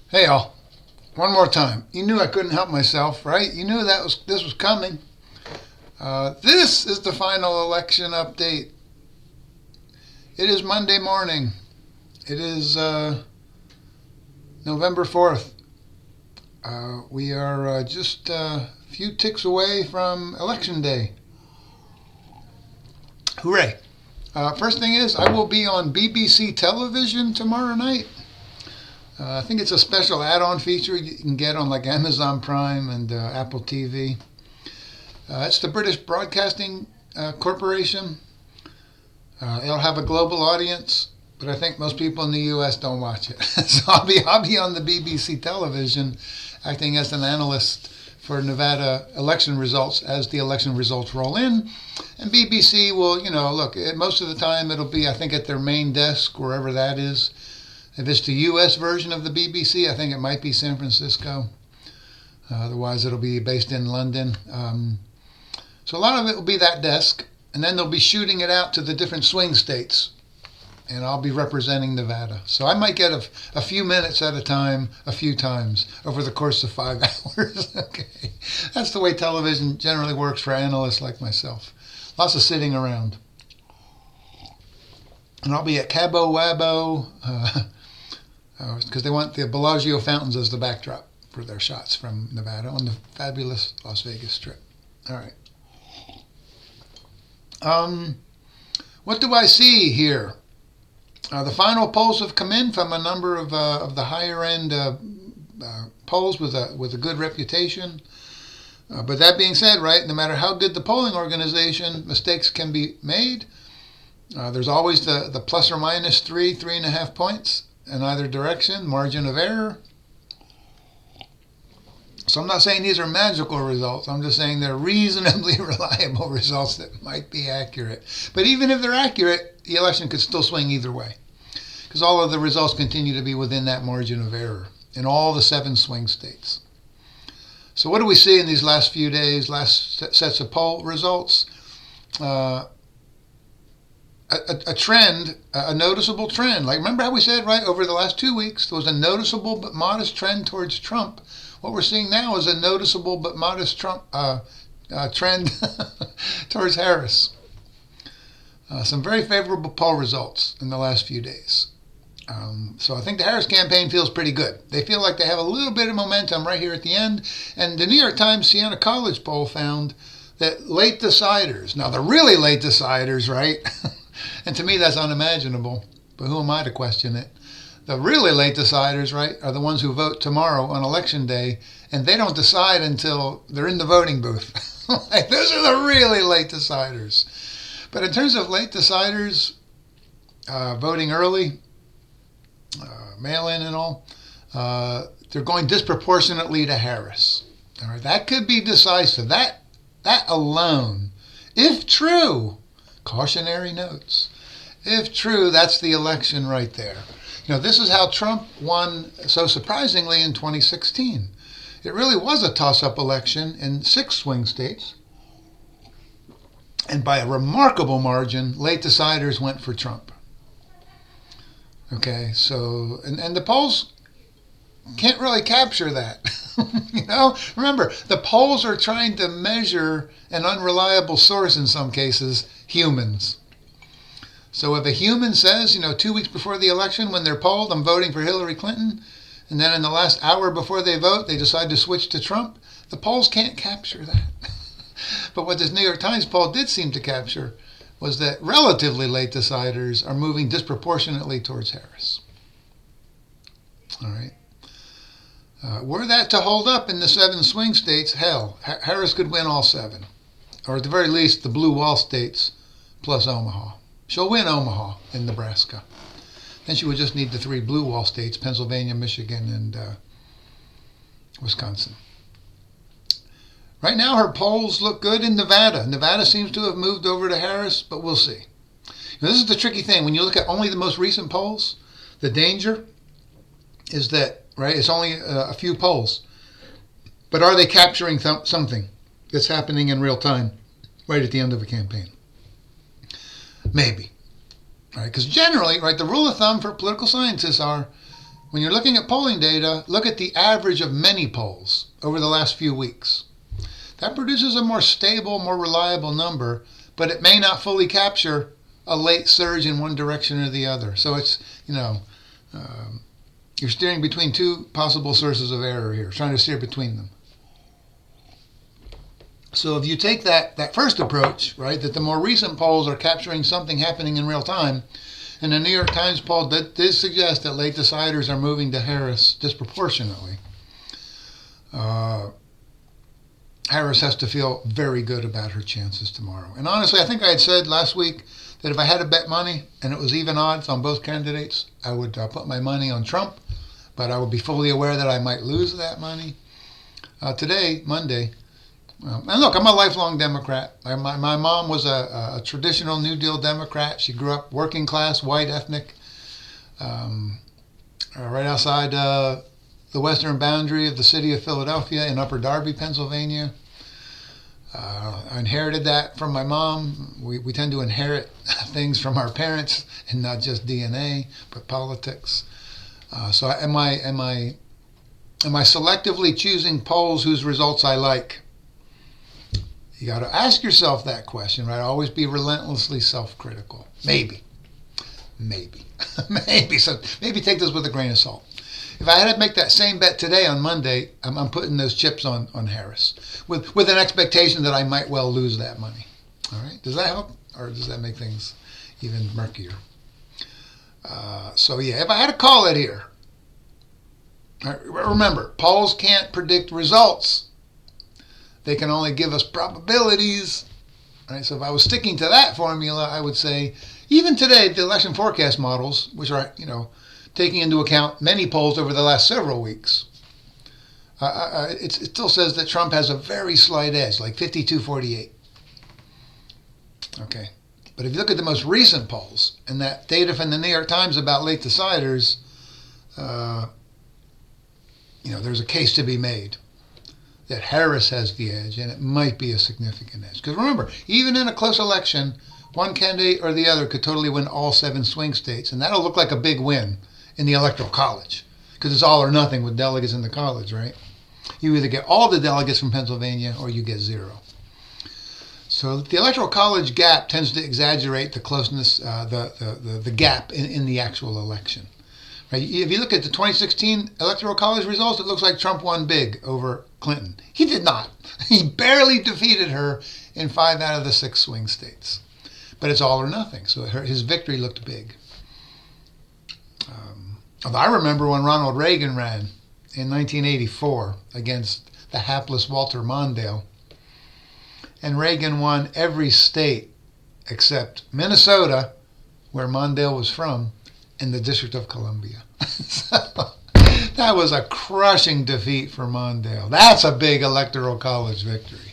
Hey all, one more time. You knew I couldn't help myself, right? You knew this was coming. This is the final election update. It is Monday morning. It is November 4th. We are just a few ticks away from Election Day. Hooray! First thing is, I will be on BBC television tomorrow night. I think it's a special add-on feature you can get on like Amazon Prime and Apple TV. It's the British Broadcasting Corporation. It'll have a global audience, but I think most people in the U.S. don't watch it. So I'll be on the BBC television, acting as an analyst for Nevada election results as the election results roll in. And BBC will, look, most of the time it'll be, I think, at their main desk, wherever that is. If it's the U.S. version of the BBC, I think it might be San Francisco. Otherwise, it'll be based in London. So a lot of it will be that desk, and then they'll be shooting it out to the different swing states, and I'll be representing Nevada. So I might get a few minutes at a time, a few times, over the course of 5 hours. Okay, that's the way television generally works for analysts like myself. Lots of sitting around. And I'll be at Cabo Wabo, because they want the Bellagio fountains as the backdrop for their shots from Nevada on the fabulous Las Vegas Strip. All right. What do I see here? The final polls have come in from a number of the higher end polls with a good reputation. But that being said, right, no matter how good the polling organization, mistakes can be made. There's always the plus or minus 3.5 points in either direction, margin of error. So I'm not saying these are magical results. I'm just saying they're reasonably reliable results that might be accurate. But even if they're accurate, the election could still swing either way, because all of the results continue to be within that margin of error in all the 7 swing states. So what do we see in these last few days, last sets of poll results? A trend, a noticeable trend. Like, remember how we said, right, over the last 2 weeks, there was a noticeable but modest trend towards Trump. What we're seeing now is a noticeable but modest trend towards Harris. Some very favorable poll results in the last few days. So I think the Harris campaign feels pretty good. They feel like they have a little bit of momentum right here at the end. And the New York Times Siena College poll found that late deciders, now the really late deciders, right? And to me that's unimaginable, but who am I to question it? The really late deciders, right, are the ones who vote tomorrow on Election Day, and they don't decide until they're in the voting booth. Like, those are the really late deciders. But in terms of late deciders, voting early, mail-in and all, they're going disproportionately to Harris. All right, that could be decisive. That alone, if true, cautionary notes. If true, that's the election right there. This is how Trump won so surprisingly in 2016. It really was a toss-up election in 6 swing states. And by a remarkable margin, late deciders went for Trump. Okay, so, and the polls can't really capture that. Remember, the polls are trying to measure an unreliable source in some cases, humans. So if a human says, 2 weeks before the election when they're polled, I'm voting for Hillary Clinton, and then in the last hour before they vote, they decide to switch to Trump, the polls can't capture that. But what this New York Times poll did seem to capture was that relatively late deciders are moving disproportionately towards Harris. All right. Were that to hold up in the 7 swing states, hell, Harris could win all 7. Or at the very least, the blue wall states plus Omaha. She'll win Omaha in Nebraska. Then she would just need the 3 blue wall states, Pennsylvania, Michigan, and Wisconsin. Right now, her polls look good in Nevada. Nevada seems to have moved over to Harris, but we'll see. This is the tricky thing. When you look at only the most recent polls, the danger is that, right, it's only a few polls. But are they capturing something that's happening in real time right at the end of a campaign? Maybe. Right? Because generally, right, the rule of thumb for political scientists are when you're looking at polling data, look at the average of many polls over the last few weeks. That produces a more stable, more reliable number, but it may not fully capture a late surge in one direction or the other. So it's, you're steering between two possible sources of error here, trying to steer between them. So if you take that first approach, right, that the more recent polls are capturing something happening in real time, and the New York Times poll did suggest that late deciders are moving to Harris disproportionately. Harris has to feel very good about her chances tomorrow. And honestly, I think I had said last week that if I had to bet money and it was even odds on both candidates, I would put my money on Trump, but I would be fully aware that I might lose that money. Today, Monday, and look, I'm a lifelong Democrat. My mom was a traditional New Deal Democrat. She grew up working class, white, ethnic, right outside the western boundary of the city of Philadelphia in Upper Darby, Pennsylvania. I inherited that from my mom. We tend to inherit things from our parents, and not just DNA, but politics. So am I selectively choosing polls whose results I like? You got to ask yourself that question, right? Always be relentlessly self-critical. Maybe. So maybe take this with a grain of salt. If I had to make that same bet today on Monday, I'm putting those chips on Harris with an expectation that I might well lose that money. All right? Does that help? Or does that make things even murkier? So yeah, if I had to call it here, remember, polls can't predict results. They can only give us probabilities. Right? So if I was sticking to that formula, I would say, even today, the election forecast models, which are, taking into account many polls over the last several weeks, it still says that Trump has a very slight edge, like 52-48. Okay. But if you look at the most recent polls, and that data from the New York Times about late deciders, there's a case to be made that Harris has the edge, and it might be a significant edge. Because remember, even in a close election, one candidate or the other could totally win all 7 swing states, and that'll look like a big win in the Electoral College, because it's all or nothing with delegates in the college, right? You either get all the delegates from Pennsylvania or you get 0. So the Electoral College gap tends to exaggerate the closeness, the gap in the actual election. Right? If you look at the 2016 Electoral College results, it looks like Trump won big over Clinton. He did not. He barely defeated her in 5 out of the 6 swing states. But it's all or nothing, so his victory looked big. Although I remember when Ronald Reagan ran in 1984 against the hapless Walter Mondale, and Reagan won every state except Minnesota, where Mondale was from, and the District of Columbia. So, that was a crushing defeat for Mondale. That's a big Electoral College victory.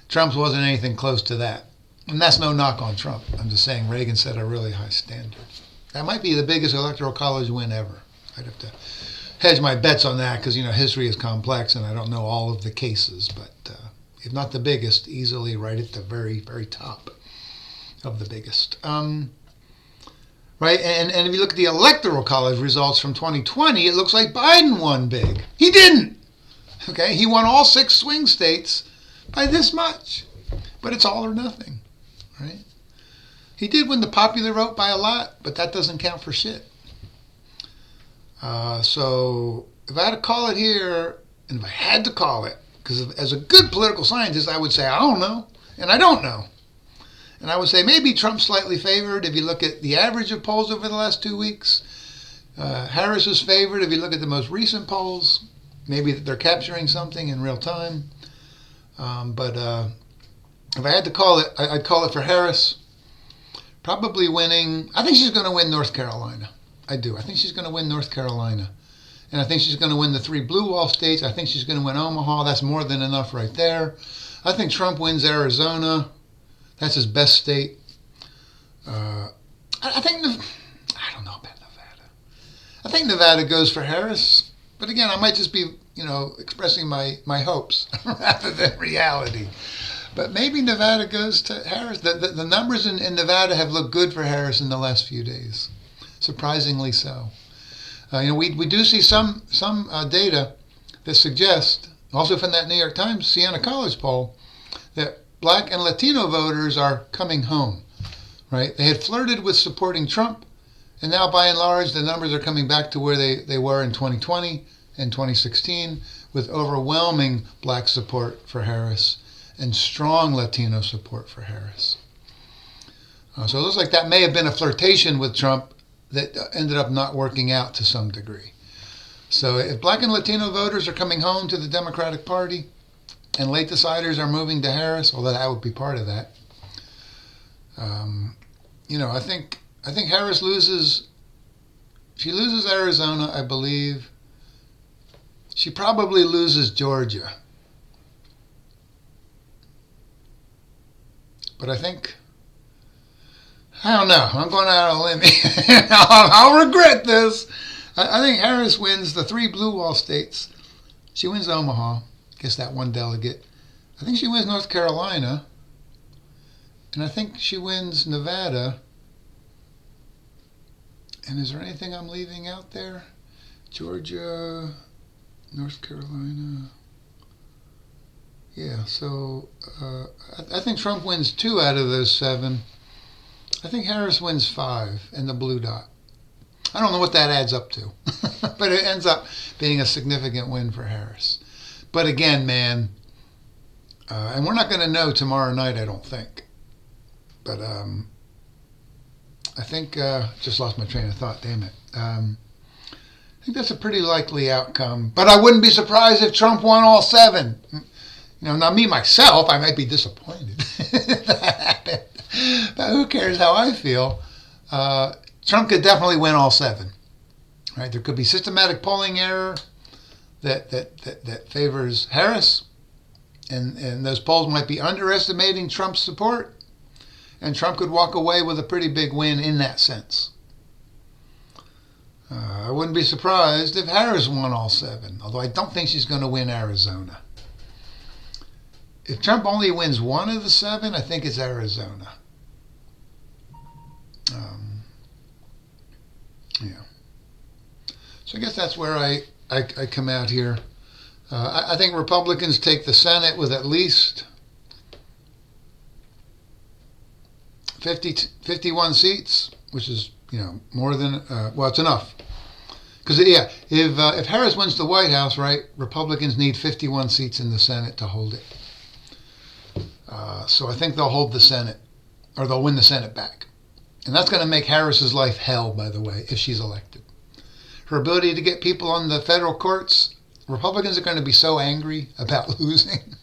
Trump's wasn't anything close to that. And that's no knock on Trump. I'm just saying Reagan set a really high standard. That might be the biggest Electoral College win ever. I'd have to hedge my bets on that because, history is complex and I don't know all of the cases. But if not the biggest, easily right at the very, very top of the biggest. Right? And if you look at the Electoral College results from 2020, it looks like Biden won big. He didn't. Okay? He won all 6 swing states by this much. But it's all or nothing. Right? He did win the popular vote by a lot, but that doesn't count for shit. So if I had to call it here, and if I had to call it, because as a good political scientist, I would say, I don't know, and I don't know. And I would say maybe Trump's slightly favored if you look at the average of polls over the last 2 weeks. Harris is favored if you look at the most recent polls. Maybe they're capturing something in real time. But if I had to call it, I'd call it for Harris. Probably winning. I think she's going to win North Carolina. I do. I think she's going to win North Carolina. And I think she's going to win the 3 blue wall states. I think she's going to win Omaha. That's more than enough right there. I think Trump wins Arizona. That's his best state. I don't know about Nevada. I think Nevada goes for Harris. But again, I might just be, expressing my hopes rather than reality. But maybe Nevada goes to Harris. The numbers in Nevada have looked good for Harris in the last few days. Surprisingly so. We do see some data that suggest, also from that New York Times Siena College poll, that black and Latino voters are coming home. Right? They had flirted with supporting Trump, and now by and large the numbers are coming back to where they were in 2020 and 2016, with overwhelming black support for Harris and strong Latino support for Harris. So it looks like that may have been a flirtation with Trump that ended up not working out to some degree. So if black and Latino voters are coming home to the Democratic Party and late deciders are moving to Harris, although that would be part of that, I think Harris loses. She loses Arizona, I believe. She probably loses Georgia. But I don't know. I'm going out on a limb. I'll regret this. I think Harris wins the 3 blue wall states. She wins Omaha. Gets that 1 delegate. I think she wins North Carolina. And I think she wins Nevada. And is there anything I'm leaving out there? Georgia, North Carolina. Yeah, so I think Trump wins 2 out of those 7. I think Harris wins 5 in the blue dot. I don't know what that adds up to, but it ends up being a significant win for Harris. But again, man, and we're not going to know tomorrow night, I don't think. But I think, just lost my train of thought, damn it. I think that's a pretty likely outcome. But I wouldn't be surprised if Trump won all 7. Not me, myself, I might be disappointed if that happened. But who cares how I feel? Trump could definitely win all 7. Right? There could be systematic polling error that favors Harris, and those polls might be underestimating Trump's support, and Trump could walk away with a pretty big win in that sense. I wouldn't be surprised if Harris won all 7, although I don't think she's going to win Arizona. If Trump only wins 1 of the 7, I think it's Arizona. Yeah. So I guess that's where I come out here. I think Republicans take the Senate with at least 51 seats, which is more than it's enough. Because if Harris wins the White House, right, Republicans need 51 seats in the Senate to hold it. So I think they'll hold the Senate, or they'll win the Senate back. And that's going to make Harris's life hell, by the way, if she's elected. Her ability to get people on the federal courts, Republicans are going to be so angry about losing.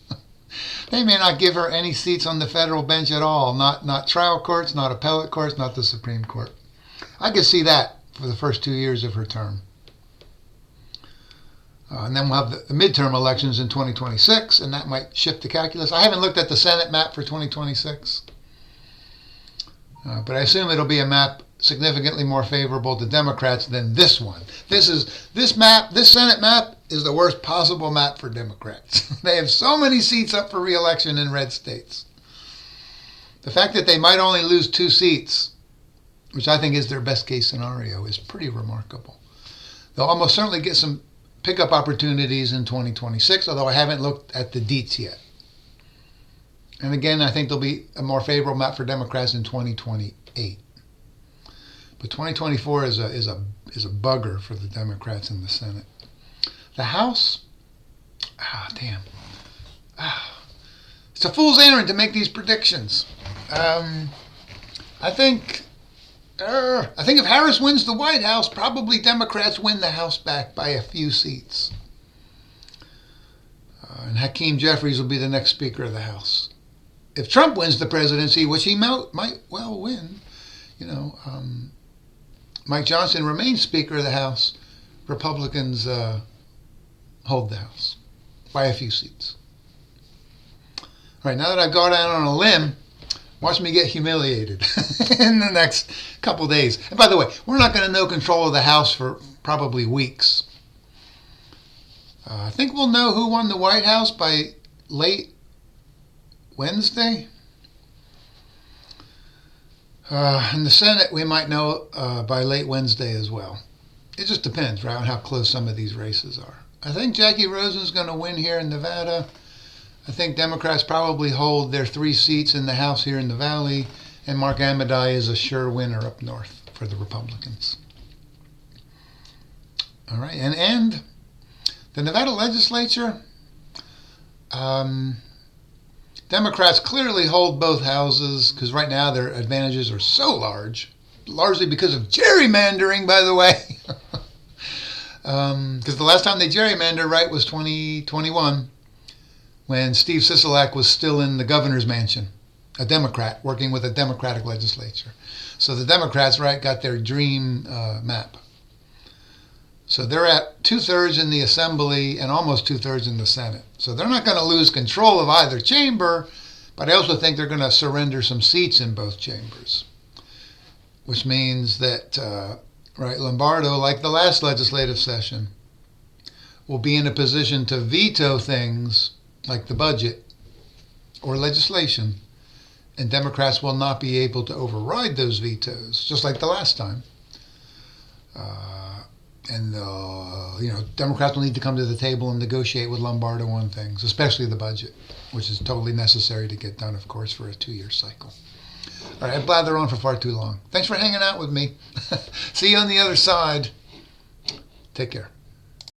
They may not give her any seats on the federal bench at all. Not trial courts, not appellate courts, not the Supreme Court. I could see that for the first 2 years of her term. And then we'll have the midterm elections in 2026, and that might shift the calculus. I haven't looked at the Senate map for 2026. But I assume it'll be a map significantly more favorable to Democrats than this one. This Senate map is the worst possible map for Democrats. They have so many seats up for re-election in red states. The fact that they might only lose 2 seats, which I think is their best case scenario, is pretty remarkable. They'll almost certainly get some pickup opportunities in 2026, although I haven't looked at the deets yet. And again, I think there'll be a more favorable map for Democrats in 2028. But 2024 is a bugger for the Democrats in the Senate. The House, it's a fool's errand to make these predictions. I think if Harris wins the White House, probably Democrats win the House back by a few seats. And Hakeem Jeffries will be the next Speaker of the House. If Trump wins the presidency, which he might well win, Mike Johnson remains Speaker of the House. Republicans hold the House by a few seats. All right, now that I've gone out on a limb, watch me get humiliated in the next couple days. And by the way, we're not going to know control of the House for probably weeks. I think we'll know who won the White House by late Wednesday. In the Senate, we might know by late Wednesday as well. it just depends, right, on how close some of these races are. I think Jackie Rosen's going to win here in Nevada. I think Democrats probably hold their 3 seats in the House here in the Valley, and Mark Amodei is a sure winner up north for the Republicans. All right, and the Nevada legislature, Democrats clearly hold both houses because right now their advantages are so large, largely because of gerrymandering, by the way. Because the last time they gerrymandered, right, was 2021 when Steve Sisolak was still in the governor's mansion, a Democrat working with a Democratic legislature. So the Democrats, right, got their dream map. So they're at 2/3 in the Assembly and almost 2/3 in the Senate. So they're not going to lose control of either chamber, but I also think they're going to surrender some seats in both chambers, which means that, right, Lombardo, like the last legislative session, will be in a position to veto things like the budget or legislation, and Democrats will not be able to override those vetoes, just like the last time. Democrats will need to come to the table and negotiate with Lombardo on things, especially the budget, which is totally necessary to get done, of course, for a 2-year cycle. All right, I blather on for far too long. Thanks for hanging out with me. See you on the other side. Take care.